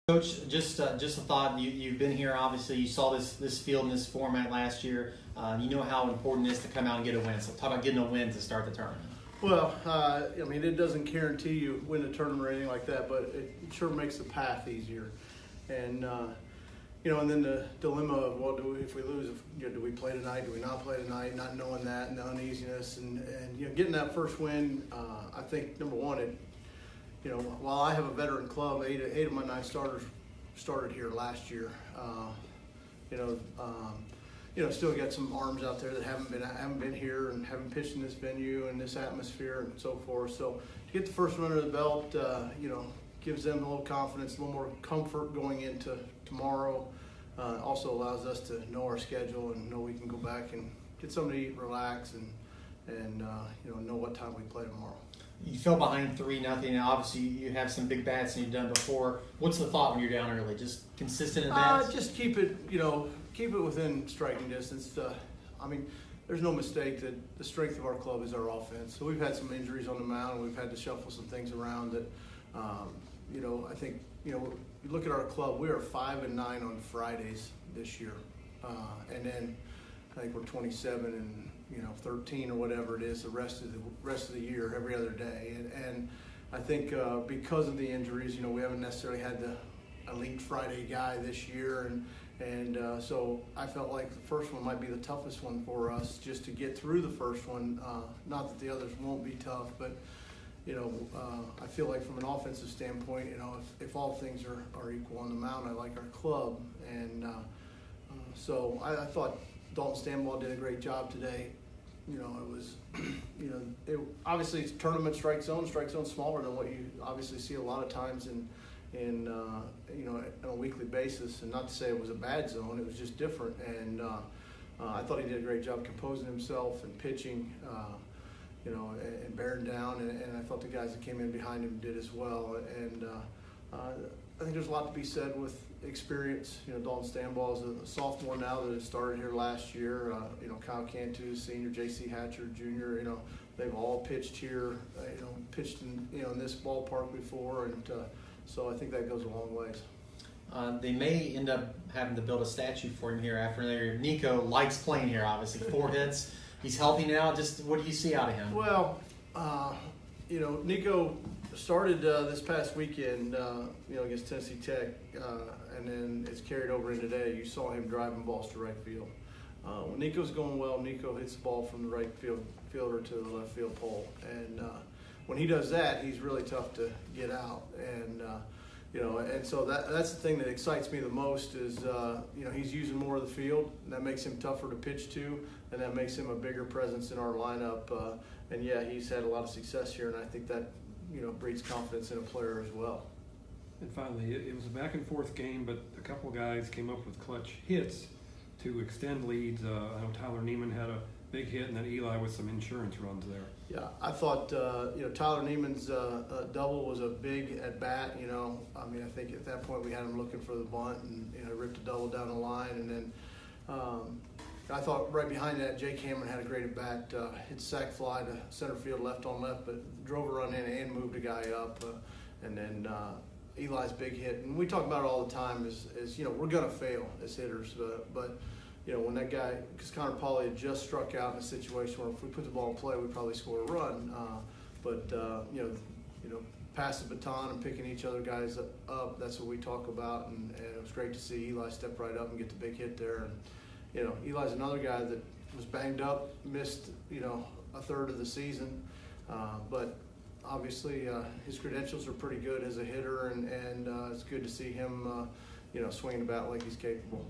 Coach, just a thought. You've been here. Obviously, you saw this field in this format last year. You know how important it is to come out and get a win. So talk about getting a win to start the tournament. Well, I mean, it doesn't guarantee you win a tournament or anything like that, but it sure makes the path easier. And and then the dilemma of what do we, if we lose, do we play tonight? Do we not play tonight? Not knowing that and the uneasiness and getting that first win. I think number one, while I have a veteran club, eight of my 9 starters started here last year. Still got some arms out there that haven't been here and haven't pitched in this venue and this atmosphere and so forth. So to get the first one under the belt, gives them a little confidence, a little more comfort going into tomorrow. Also allows us to know our schedule and know we can go back and get something to eat, relax, and know what time we play tomorrow. You fell behind 3-0. Obviously, you have some big bats and you've done before. What's the thought when you're down early? Just consistent at bats? Just keep it within striking distance. There's no mistake that the strength of our club is our offense. So we've had some injuries on the mound, and we've had to shuffle some things around that, I think, you look at our club, we are 5-9 on Fridays this year. And then I think we're 27 and 13 or whatever it is the rest of the year, every other day. And I think because of the injuries, we haven't necessarily had the elite Friday guy this year, and so I felt like the first one might be the toughest one for us, just to get through the first one. Not that the others won't be tough, but I feel like from an offensive standpoint, if all things are equal on the mound, I like our club, and so I thought Dalton Stanball did a great job today. It was, obviously it's tournament strike zone smaller than what you obviously see a lot of times on a weekly basis. And not to say it was a bad zone, it was just different. And I thought he did a great job composing himself and pitching, and bearing down. And I thought the guys that came in behind him did as well. And I think there's a lot to be said with experience. Dalton Stanball is a sophomore now that had started here last year. Kyle Cantu, senior, J.C. Hatcher, junior. They've all pitched here. Pitched in this ballpark before, and so I think that goes a long ways. They may end up having to build a statue for him here after later. Nico likes playing here, obviously. 4 hits. He's healthy now. Just what do you see out of him? Well, Nico started this past weekend, against Tennessee Tech, and then it's carried over in today. You saw him driving balls to right field. When Nico's going well, Nico hits the ball from the right fielder to the left field pole, and when he does that, he's really tough to get out. And and so that's the thing that excites me the most is he's using more of the field, and that makes him tougher to pitch to, and that makes him a bigger presence in our lineup. And yeah, he's had a lot of success here, and I think that breeds confidence in a player as well. And finally, it was a back-and-forth game, but a couple guys came up with clutch hits to extend leads. I know Tyler Neiman had a big hit, and then Eli with some insurance runs there. Yeah, I thought Tyler Neiman's double was a big at bat. I think at that point we had him looking for the bunt, and ripped a double down the line, and then I thought right behind that, Jake Cameron had a great at bat. Hit sac fly to center field, left on left, but drove a run in and moved a guy up, and then Eli's big hit. And we talk about it all the time. Is we're gonna fail as hitters, but when that guy, because Connor Pauly had just struck out in a situation where if we put the ball in play, we'd probably score a run. Pass the baton and picking each other guys up, that's what we talk about. And it was great to see Eli step right up and get the big hit there. And Eli's another guy that was banged up, missed a third of the season, but obviously his credentials are pretty good as a hitter, and it's good to see him swinging the bat like he's capable.